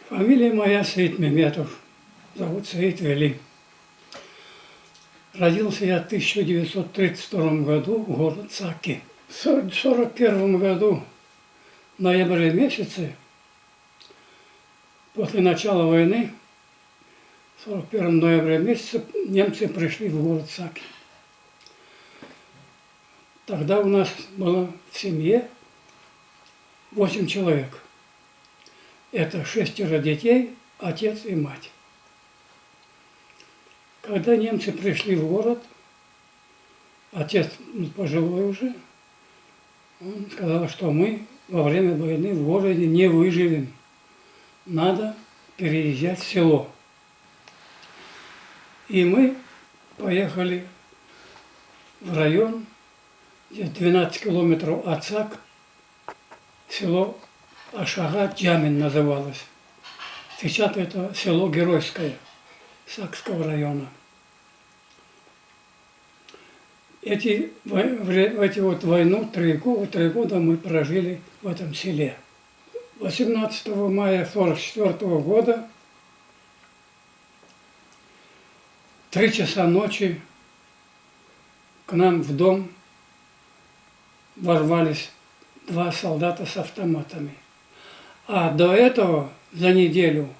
Фамилия моя Саид Меметов. Зовут Саид Вели. Родился я в 1932 году в город Саки. В 1941 году, в ноябре месяце, после начала войны, в 41 ноябре месяце, немцы пришли в город Саки. Тогда у нас было в семье 8 человек. Это 6 детей, отец и мать. Когда немцы пришли в город, отец пожилой уже, он сказал, что мы во время войны в городе не выживем. Надо переезжать в село. И мы поехали в район, где 12 километров от Сак, село Ашага-Джамин называлось. Сейчас это село Геройское Сакского района. Эти войну 3 года мы прожили в этом селе. 18 мая 1944 года 3 часа ночи к нам в дом ворвались 2 солдата с автоматами. А до этого за неделю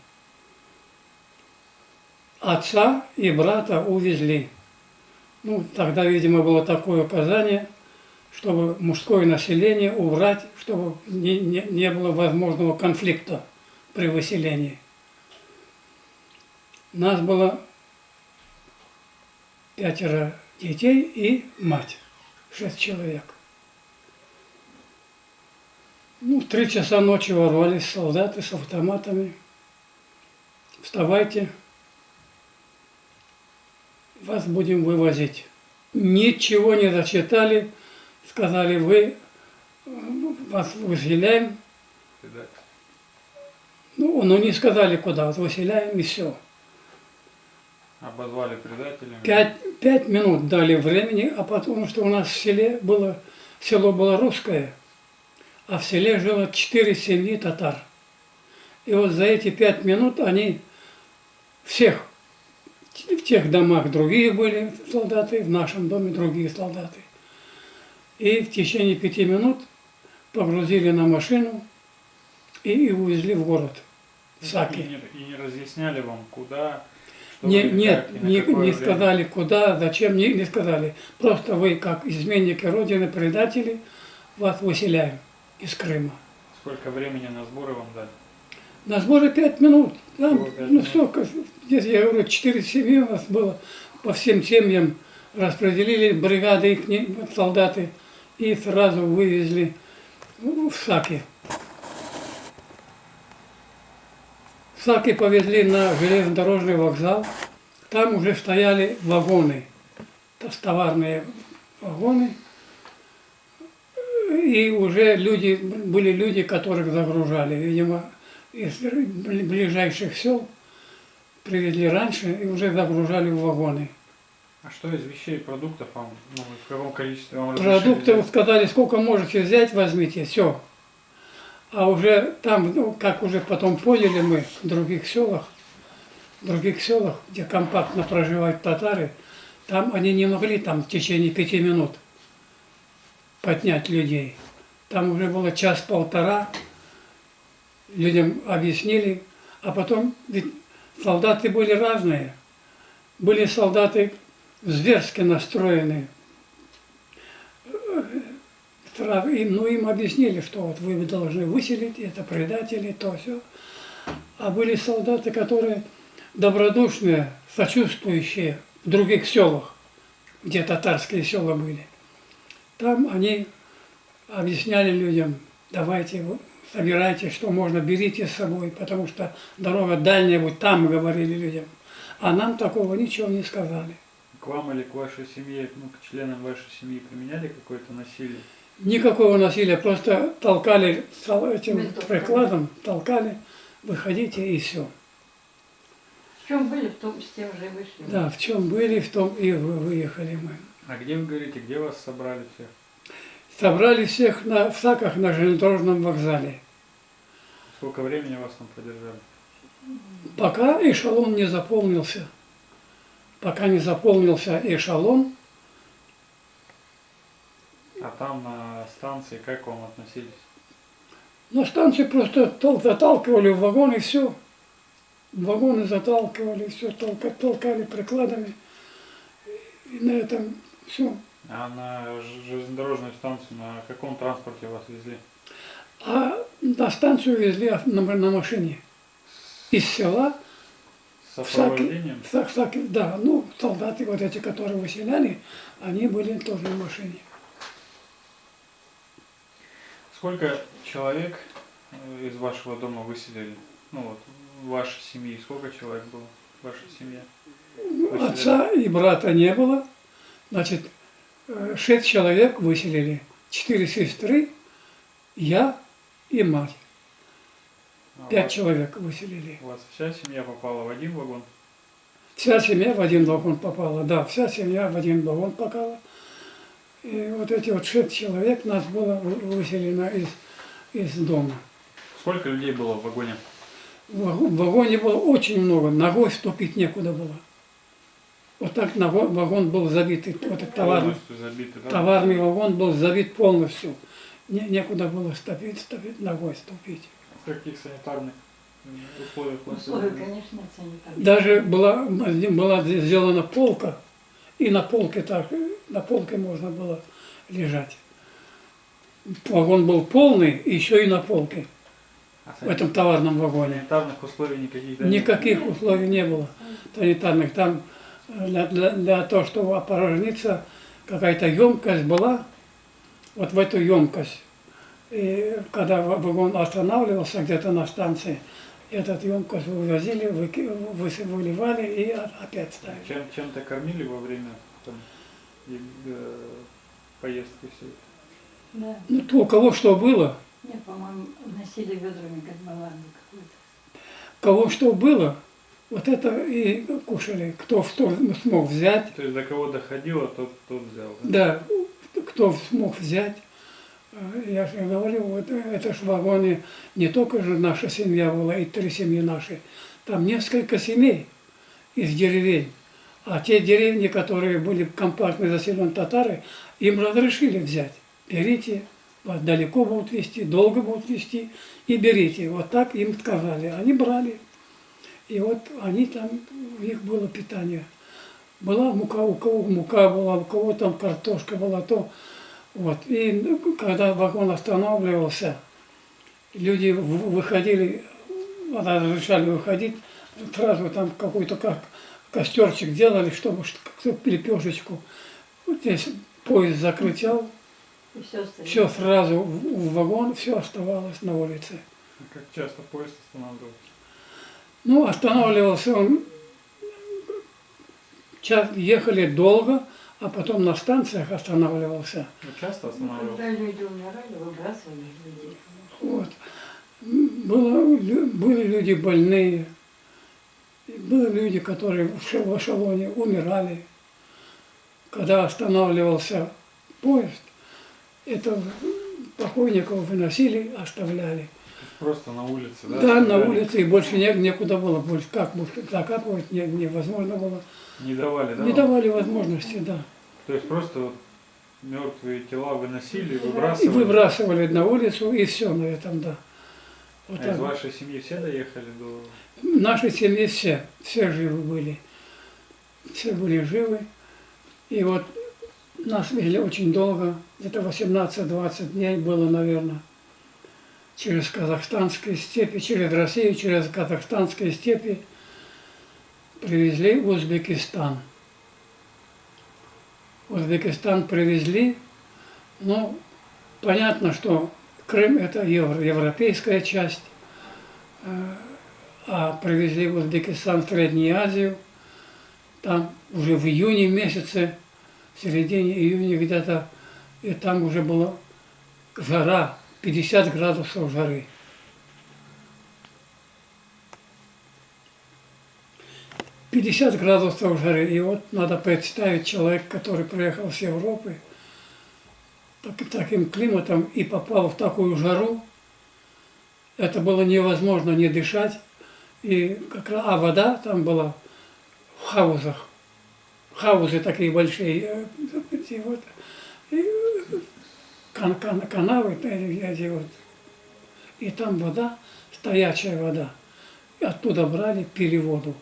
отца и брата увезли. Ну, тогда, видимо, было такое указание, чтобы мужское население убрать, чтобы не было возможного конфликта при выселении. Нас было 5 детей и мать, 6 человек. Ну, в 3 часа ночи ворвались солдаты с автоматами. Вставайте, вас будем вывозить. Ничего не зачитали, сказали, вас выселяем. Ну, не сказали куда, вот выселяем и все. Обозвали предателями? 5 минут дали времени, а потому что у нас в село было русское, а в селе жило 4 семьи татар. И вот за эти 5 минут они всех, в тех домах другие были солдаты, в нашем доме другие солдаты. И в течение 5 минут погрузили на машину и увезли в город, в Саки. И не разъясняли вам, куда? Нет, не сказали куда, зачем, не сказали. Просто вы, как изменники Родины, предатели, вас выселяем из Крыма. Сколько времени на сборы вам дали? На сборы 5 минут. Там, 5 минут. Столько, здесь, я говорю, 4 семьи у нас было, по всем семьям распределили бригады, их солдаты, и сразу вывезли в Саки. В Саки повезли на железнодорожный вокзал, там уже стояли вагоны, товарные вагоны, и уже были люди, которых загружали, видимо, из ближайших сел привезли раньше и уже загружали в вагоны. А что из вещей, продуктов вам, в каком количестве вам Продукты сказали, сколько можете взять, возьмите, все. А уже там, как уже потом поняли мы, в других селах, где компактно проживают татары, там они не могли в течение 5 минут поднять людей. Там уже было 1–1,5 часа, людям объяснили, а потом, ведь солдаты были разные. Были солдаты зверски настроенные. Им объяснили, что вот вы должны выселить, это предатели, то все. А были солдаты, которые добродушные, сочувствующие в других селах, где татарские села были. Там они объясняли людям, давайте, собирайте, что можно, берите с собой, потому что дорога дальняя будет, там говорили людям. А нам такого ничего не сказали. К вам или к вашей семье, к членам вашей семьи применяли какое-то насилие? Никакого насилия, просто толкали этим прикладом, толкали, выходите и все. В чем были, в том с тем же и вышли. Да, в чем были, в том и выехали мы. А где вы говорите, где вас собрали всех? Собрали всех в Саках на железнодорожном вокзале. Сколько времени вас там продержали? Пока эшелон не заполнился. Пока не заполнился эшелон, А там на станции как к вам относились? на станции просто заталкивали в вагон и все. Вагоны заталкивали, все толкали прикладами. И на этом все. А на железнодорожную станцию на каком транспорте вас везли? А на станцию везли на машине. Из села С сопровождением? да, ну, солдаты вот эти, которые выселяли, они были тоже на машине. Сколько человек из вашего дома выселили? Ну вот, в вашей семье сколько человек было в вашей семье? Выселили? Отца и брата не было. Значит, 6 человек выселили. 4 сестры, я и мать. А 5 человек выселили. у вас вся семья попала в один вагон? Вся семья в один вагон попала. Да, вся семья в один вагон попала. И вот эти вот 6 человек нас было выселено из дома. Сколько людей было в вагоне? В вагоне было очень много, ногой ступить некуда было. Вот так вагон был забит, вот этот Полностью забиты, да? товарный вагон был забит полностью. Некуда было ступить, ногой ступить. В каких санитарных условиях вас Условия, везли? конечно, санитарные. Даже была сделана полка, и на полке можно было лежать. Вагон был полный, еще и на полке, А в этом товарном вагоне. санитарных условий никаких, да? Никаких условий не было санитарных. Там для того, чтобы опорожниться, какая-то емкость была. Вот в эту емкость, и когда вагон останавливался где-то на станции, этот емкость вывозили, выливали и опять ставили. Чем-то кормили во время там, поездки все? Да. Ну, то у кого что было, Нет, по-моему, носили ведрами, как баланду какую-то. кого что было, вот это и кушали. Кто что смог взять, То есть до кого доходило, тот взял, да? да, кто смог взять. Я же говорю, вот это ж вагоны, не только же наша семья была, и 3 семьи наши. Там несколько семей из деревень. А те деревни, которые были компактно заселены татары, им разрешили взять. Берите, вас далеко будут везти, долго будут везти, и берите. Вот так им сказали. Они брали. И вот они там, у них было питание. Была мука, у кого мука была, у кого там картошка была, то вот. И когда вагон останавливался, люди выходили, разрешали выходить, сразу там какой-то костерчик делали, чтобы лепешечку. Вот здесь поезд закричал, И все остальное. все сразу в вагон, все оставалось на улице. Как часто поезд останавливался? Ну, останавливался он, ехали долго, а потом на станциях останавливался. Ну, часто Ну, останавливался? когда люди умирали, выбрасывали людей. Вот. Были люди больные, были люди, которые в эшелоне умирали. Когда останавливался поезд, это покойников выносили, оставляли. То есть просто на улице, да? Да, на оставляли? улице, и больше некуда было, больше как больше закапывать невозможно было. Не давали, да? Не вам? давали возможности, да. То есть просто вот мертвые тела выносили, И выбрасывали? выбрасывали на улицу, и все на этом, да. Вот А так. из вашей семьи все доехали до... В нашей семье все живы были. Все были живы. И вот нас везли очень долго, где-то 18-20 дней было, наверное, через казахстанские степи, через Россию, через казахстанские степи привезли в Узбекистан. Узбекистан привезли, ну, понятно, что Крым это европейская часть, а привезли в Узбекистан, в Среднюю Азию, там уже в июне месяце, в середине июня где-то, и там уже была жара, 50 градусов жары. 50 градусов жары. И вот надо представить человек, который приехал с Европы, таким климатом и попал в такую жару. Это было невозможно не дышать. И как раз, а вода там была в хаузах. Хаузы такие большие, эти вот, и канавы, эти вот. И там вода, стоячая вода. И оттуда брали, пили воду.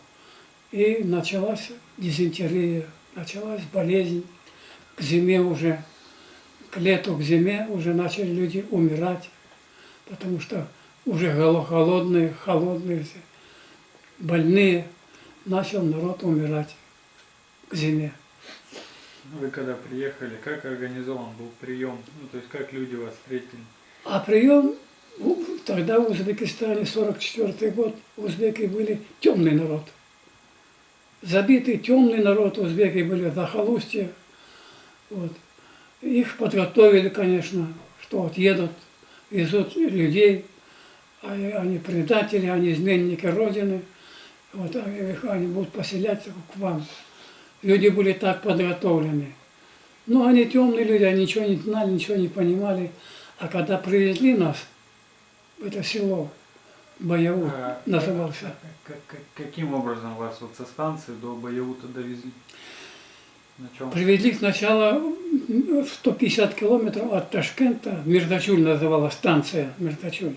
И началась дизентерия, началась болезнь. К зиме уже, к лету, к зиме уже начали люди умирать, потому что уже голодные, холодные, больные. Начал народ умирать к зиме. Вы когда приехали, как организован был прием? Ну, то есть как люди вас встретили? А прием, тогда в Узбекистане, 44-й год, узбеки были темный народ. Забитый темный народ, узбеки были захолустье. Вот. Их подготовили, конечно, что вот едут, везут людей, они предатели, они изменники Родины, вот, они будут поселяться к вам. Люди были так подготовлены. Но они темные люди, они ничего не знали, ничего не понимали. А когда привезли нас в это село, Баяут назывался. Каким образом вас вот со станции до Баяута довезли? На чем? Привезли сначала 150 километров от Ташкента, Мирдачуль называлась станция, Мирдачуль.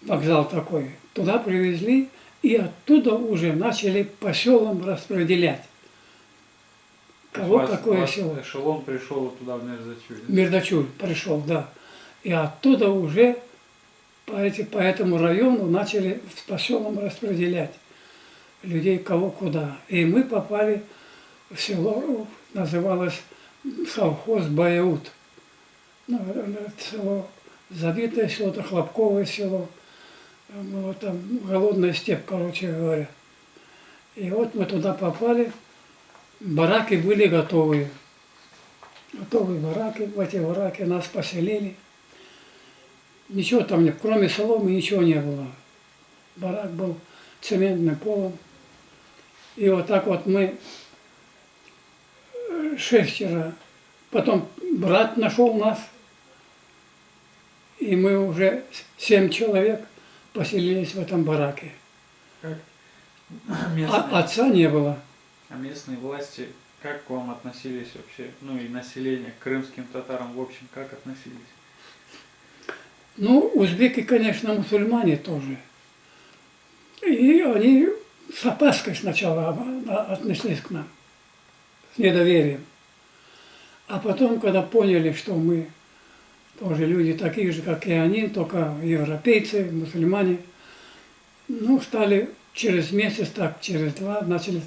Вокзал такой. Туда привезли, и оттуда уже начали по селам распределять. Кого какое село. Эшелон пришел туда в Мирдачуль. Мирдачуль пришел, да. И оттуда уже по этому району начали по селам распределять людей кого куда. И мы попали в село, называлось совхоз Баяут. Ну, это село забитое село, это хлопковое село. Было там голодная степь, короче говоря. И вот мы туда попали. Бараки были готовые. Готовые бараки. В эти бараки нас поселили. Ничего там нет, кроме соломы ничего не было. Барак был цементным полом. И вот так вот мы 6. Потом брат нашел нас. И мы уже 7 человек поселились в этом бараке. Как Отца не было. А местные власти как к вам относились вообще? Ну и население, к крымским татарам в общем, как относились? Ну, узбеки, конечно, мусульмане тоже. И они с опаской сначала отнеслись к нам, с недоверием. А потом, когда поняли, что мы тоже люди такие же, как и они, только европейцы, мусульмане, ну, стали через месяц, так, через 2, начали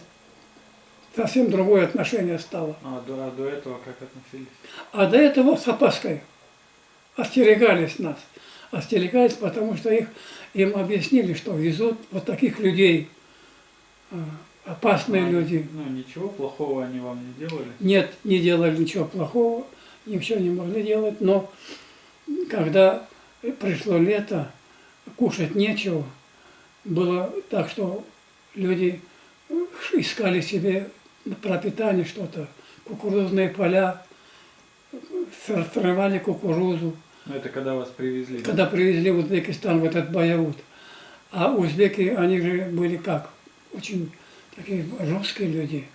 совсем другое отношение стало. А до этого как относились? А до этого с опаской остерегались нас. Остерегались, потому что им объяснили, что везут вот таких людей, опасные люди. Ну, ничего плохого они вам не делали? Нет, не делали ничего плохого, ничего не могли делать, но когда пришло лето, кушать нечего, было так, что люди искали себе пропитание что-то, кукурузные поля, срывали кукурузу. Ну, это когда вас привезли? Когда привезли в Узбекистан в этот Баяут. А узбеки, они же были как? Очень такие жесткие люди.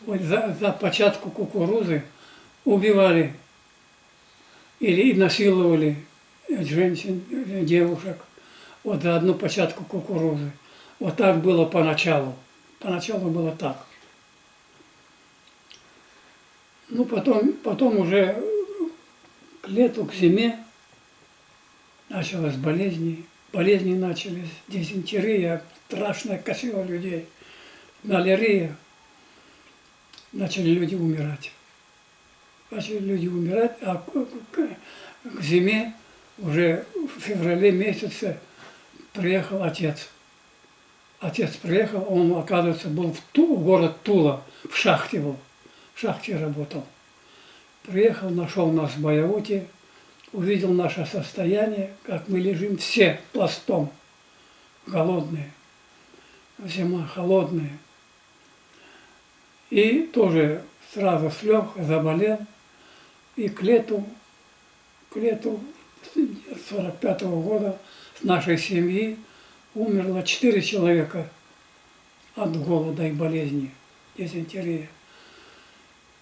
Вот за початку кукурузы убивали или насиловали женщин, девушек. Вот за одну початку кукурузы. Вот так было поначалу. Поначалу было так. Ну, потом уже к лету, к зиме началась болезни. Болезни начались. Дизентерия страшная косила людей. Малярия. Начали люди умирать. Начали люди умирать, а к зиме, уже в феврале месяце, приехал отец. Отец приехал, он, оказывается, был в город Тула, в шахте был. В шахте работал. Приехал, нашел нас в Баяуте, увидел наше состояние, как мы лежим все пластом, голодные. Зима холодная. И тоже сразу слег, заболел. И к лету 45-го года с нашей семьи умерло 4 человека от голода и болезни, дизентерии.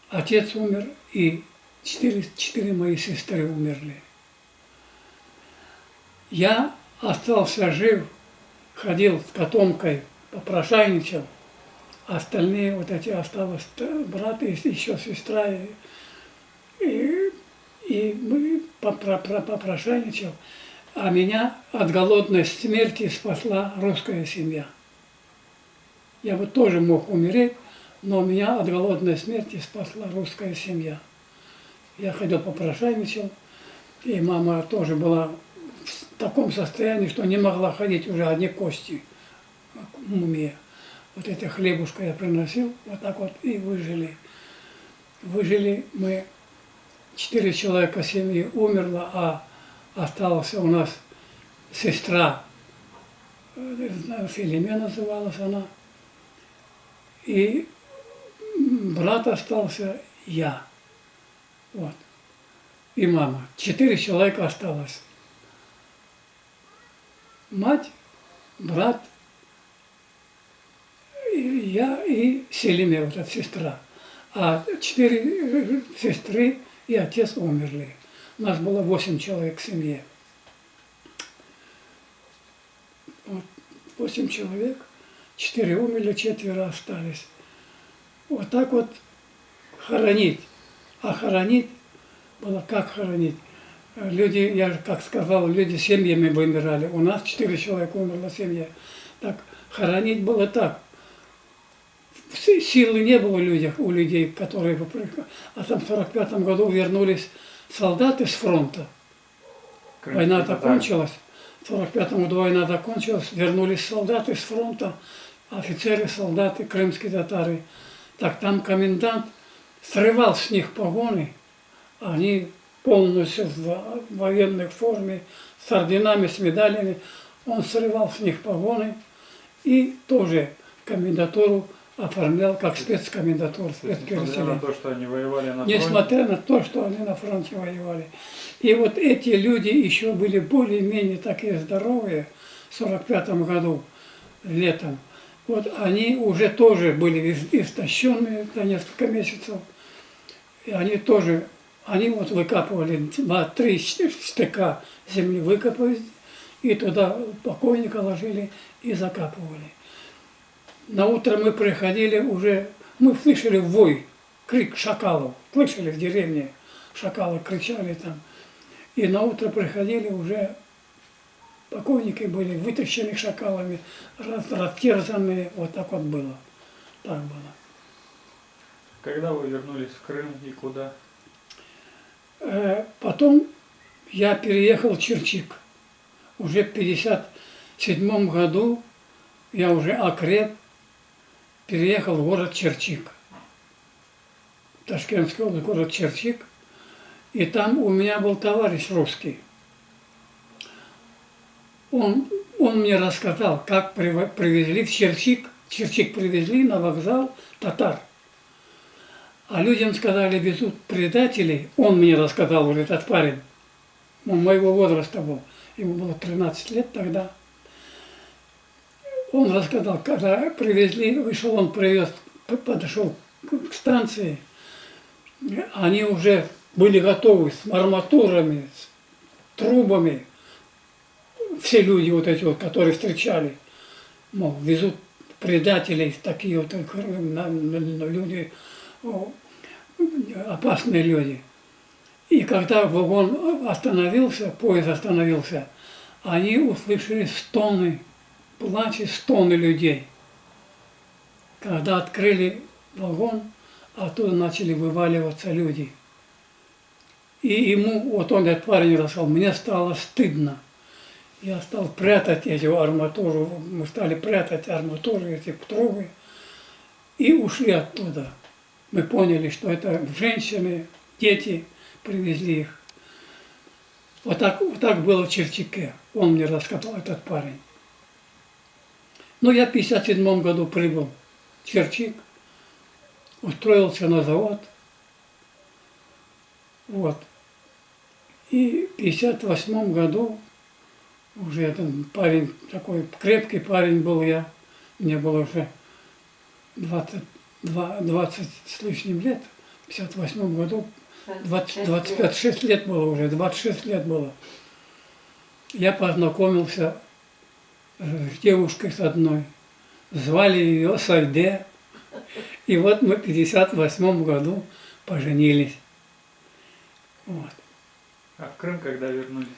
Отец умер, и четыре мои сестры умерли. Я остался жив, ходил с котомкой, попрошайничал. Остальные вот эти осталось брат и еще сестра. И мы попрошайничал. А меня от голодной смерти спасла русская семья. Я вот тоже мог умереть, но меня от голодной смерти спасла русская семья. Я ходил попрошайничал, и мама тоже была в таком состоянии, что не могла ходить, уже одни кости, мумия. Вот это хлебушка я приносил, вот так вот, и выжили. Выжили мы, 4 человека семьи умерло, а осталась у нас сестра, Филиме называлась она, и брат остался, я. Вот. И мама. 4 человека осталось. Мать, брат, я и Селиме, вот эта сестра. А 4 сестры и отец умерли. У нас было 8 человек в семье. Вот, 8 человек, 4 умерли, 4 остались. Вот так вот хоронить. А хоронить было как хоронить? Люди, я же как сказал, люди семьями вымирали. У нас 4 человека умерла семья. Так, хоронить было так. Силы не было у людей, которые бы приехали. А там в 1945 году вернулись солдаты с фронта. Война закончилась. В 1945 году война закончилась. Вернулись солдаты с фронта, офицеры, солдаты, крымские татары. Так там комендант срывал с них погоны. Они полностью в военной форме, с орденами, с медалями. Он срывал с них погоны и тоже комендатуру оформлял как спецкомендатуру, Несмотря на то, что они воевали на фронте. Несмотря на то, что они на фронте воевали. И вот эти люди еще были более-менее такие здоровые в 1945 году, летом. Вот они уже тоже были истощенные на несколько месяцев. И они тоже, они вот выкапывали 2-3 штыка земли, выкопали, и туда покойника ложили и закапывали. На утро мы приходили уже, мы слышали вой, крик шакалов, слышали в деревне, шакалы кричали там. И на утро приходили уже, покойники были вытащены шакалами, растерзанные, вот так вот было. Так было. Когда вы вернулись в Крым и куда? Потом я переехал в Черчик. Уже в 1957 году я уже окреп, переехал в город Черчик. Ташкентский область, город Черчик. И там у меня был товарищ русский. Он мне рассказал, как привезли в Черчик. Черчик привезли на вокзал татар. А людям сказали, везут предателей. Он мне рассказал, уже этот парень. Он моего возраста был. Ему было 13 лет тогда. Он рассказал, когда привезли, вышел, он привез, подошел к станции. Они уже были готовы с арматурами, с трубами. Все люди вот эти вот, которые встречали, мол, везут предателей, такие вот люди, опасные люди. И когда вагон остановился, поезд остановился, они услышали стоны, плач и стоны людей. Когда открыли вагон, оттуда начали вываливаться люди. И ему, вот он, этот парень рассказал, мне стало стыдно. Я стал прятать эти арматуру, мы стали прятать арматуру, эти трубы, и ушли оттуда. Мы поняли, что это женщины, дети привезли их. Вот так было в Черчике. Он мне рассказал, этот парень. Ну, я в 1957 году прибыл в Черчик, устроился на завод. Вот. И в 1958 году Уже этот парень, такой крепкий парень был я. Мне было уже 20 с лишним лет. В 58 году 25-6 лет было уже, 26 лет было. Я познакомился с девушкой с одной. Звали ее Сайде. И вот мы в 58 году поженились. Вот. А в Крым когда вернулись?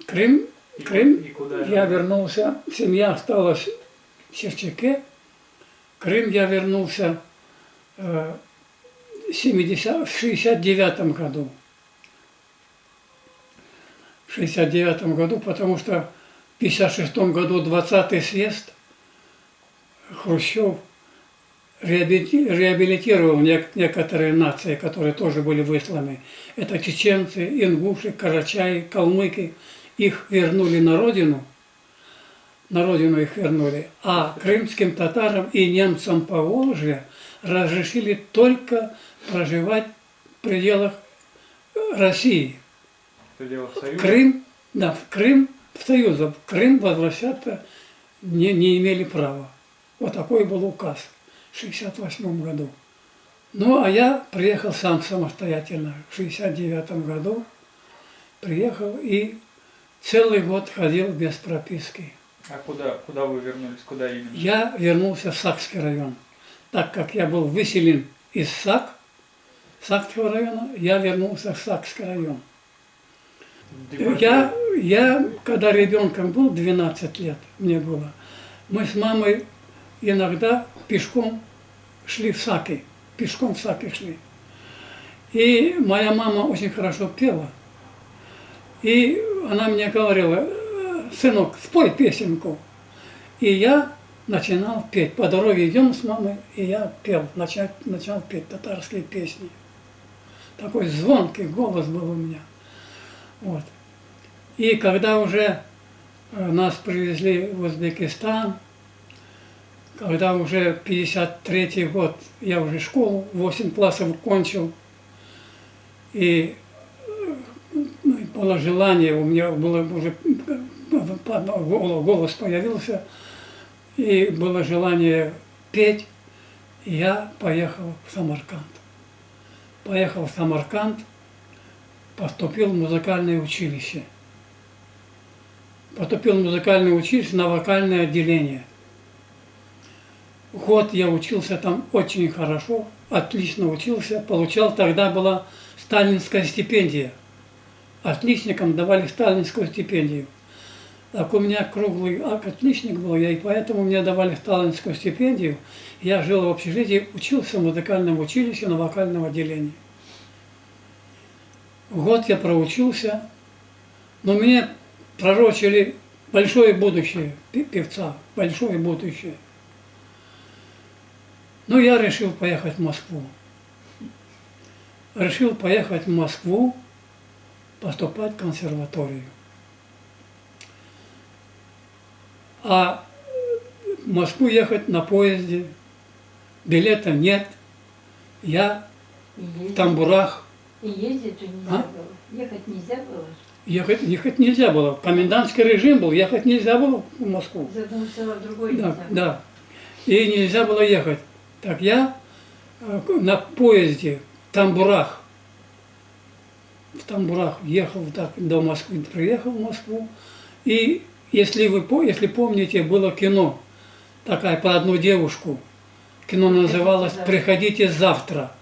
Крым, И куда я же? вернулся, семья осталась в Черчаке. Крым я вернулся в 69 году. В 69 году, потому что в 56 году 20-й съезд Хрущев реабилитировал некоторые нации, которые тоже были высланы. Это чеченцы, ингуши, карачаи, калмыки. Их вернули на родину их вернули, а крымским татарам и немцам по Волжье разрешили только проживать в пределах России. В пределах Союза? Крым, да, в Крым, в Союз, в Крым возвращаться не имели права. Вот такой был указ в 1968 году. Ну, а я приехал сам самостоятельно в 1969 году. Приехал и целый год ходил без прописки. А куда вы вернулись? Куда именно? Я вернулся в Сакский район. Так как я был выселен из Сакского района, я вернулся в Сакский район. Я, когда ребенком был, 12 лет мне было, мы с мамой иногда пешком шли в Саки, пешком в Саки шли. И моя мама очень хорошо пела. И она мне говорила: сынок, спой песенку. И я начинал петь. По дороге идем с мамой, и я пел, начал петь татарские песни. Такой звонкий голос был у меня. Вот. И когда уже нас привезли в Узбекистан, когда уже 53-й год, я уже школу 8 классов кончил, и было желание, у меня было уже, голос появился, и было желание петь, и я поехал в Самарканд. Поехал в Самарканд, поступил в музыкальное училище. Поступил в музыкальное училище на вокальное отделение. Год я учился там очень хорошо, отлично учился, получал, тогда была сталинская стипендия. Отличникам давали сталинскую стипендию. Так у меня круглый отличник был, и поэтому мне давали сталинскую стипендию. Я жил в общежитии, учился в музыкальном училище на вокальном отделении. Год я проучился, но мне пророчили большое будущее певца, большое будущее. Ну, я решил поехать в Москву. Решил поехать в Москву, поступать в консерваторию. А в Москву ехать на поезде, билета нет. Я в тамбурах. И ездить же нельзя было. Ехать нельзя было. Ехать нельзя было. Комендантский режим был, ехать нельзя было в Москву. Из одного села в другое Да, нельзя было. да. И нельзя было ехать. Так я на поезде в тамбурах ехал так до Москвы, приехал в Москву. И если помните, было кино такая про одну девушку. Кино называлось «Приходите завтра».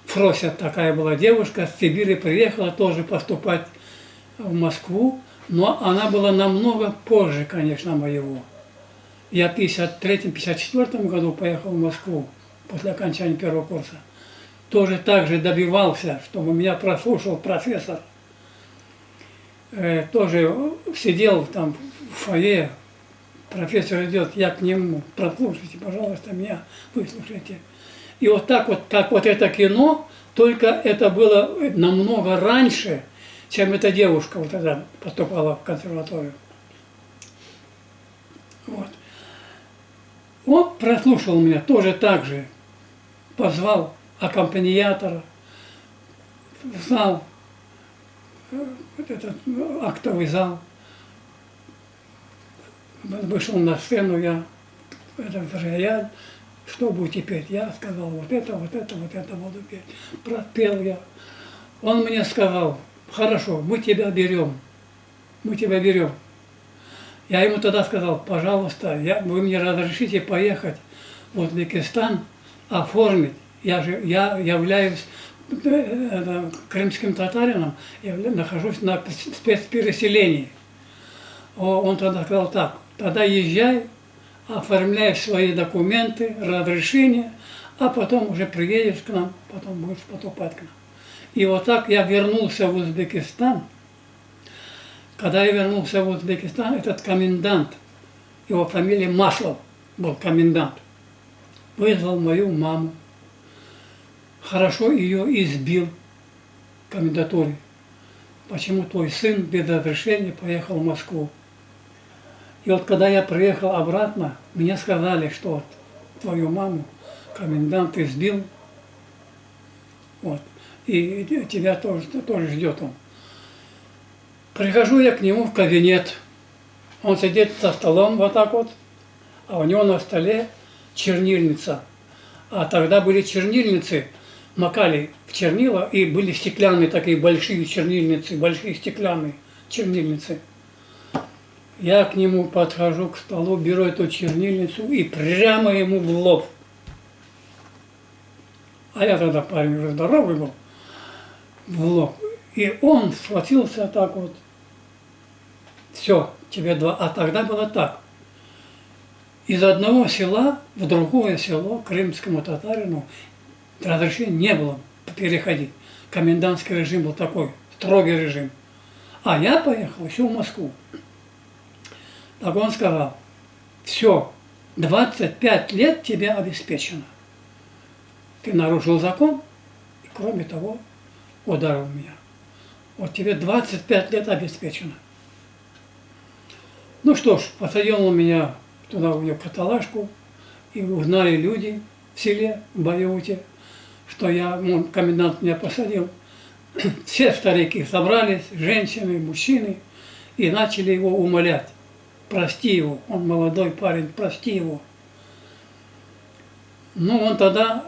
Фрося такая была девушка, с Сибири приехала тоже поступать в Москву, но она была намного позже, конечно, моего. Я в 1953-1954 году поехал в Москву после окончания первого курса. Тоже так же добивался, чтобы меня прослушал профессор. Тоже сидел там в фойе, профессор идет, я к нему: прослушайте, пожалуйста, меня выслушайте. И вот так вот, как вот это кино, только это было намного раньше, чем эта девушка вот эта поступала в консерваторию. Вот. Он прослушал меня тоже так же, позвал аккомпаниатора в зал, вот этот актовый зал, вышел на сцену, я что будете петь? Я сказал, вот это буду петь. Пропел я. Он мне сказал, хорошо, мы тебя берем. Я ему тогда сказал, пожалуйста, вы мне разрешите поехать в Узбекистан, оформить. Я являюсь крымским татарином, я нахожусь на спецпереселении. Он тогда сказал так, тогда езжай, оформляй свои документы, разрешение, а потом уже приедешь к нам, потом будешь поступать к нам. И вот так я вернулся в Узбекистан. Когда я вернулся в Узбекистан, этот комендант, его фамилия Маслов был комендант, вызвал мою маму. Хорошо ее избил в комендатуре. Почему твой сын без разрешения поехал в Москву? И вот когда я приехал обратно, мне сказали, что вот твою маму комендант избил, вот, и тебя тоже ждет он. Прихожу я к нему в кабинет, он сидит за столом вот так вот, а у него на столе чернильница. А тогда были чернильницы, макали в чернила, и были стеклянные такие большие чернильницы, большие стеклянные чернильницы. Я к нему подхожу к столу, беру эту чернильницу и прямо ему в лоб. А я тогда парень уже здоровый был, в лоб. И он схватился так вот. Все, тебе два. А тогда было так. Из одного села в другое село крымскому татарину разрешения не было переходить. Комендантский режим был такой, строгий режим. А я поехал еще в Москву. Так он сказал, все, 25 лет тебе обеспечено. Ты нарушил закон, и кроме того, ударил меня. Вот тебе 25 лет обеспечено. Ну что ж, посадил он меня туда, у него каталажку, и узнали люди в селе, в Байуте, что комендант меня посадил. Все старики собрались, женщины, мужчины, и начали его умолять. Прости его, он молодой парень, прости его. Ну, он тогда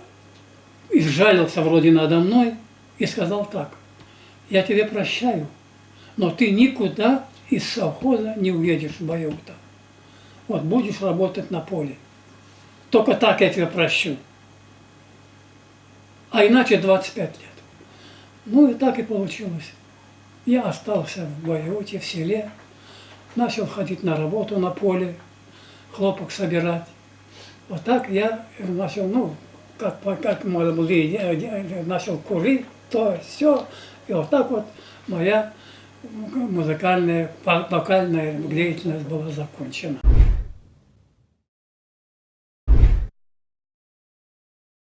изжалился вроде надо мной и сказал так, я тебе прощаю, но ты никуда из совхоза не уедешь в Байута. Вот будешь работать на поле. Только так я тебя прощу. А иначе 25 лет. Ну и так и получилось. Я остался в Байуте, в селе, начал ходить на работу на поле, хлопок собирать. Вот так я начал, как молодые, начал курить, то все. И вот так вот моя музыкальная, вокальная деятельность была закончена.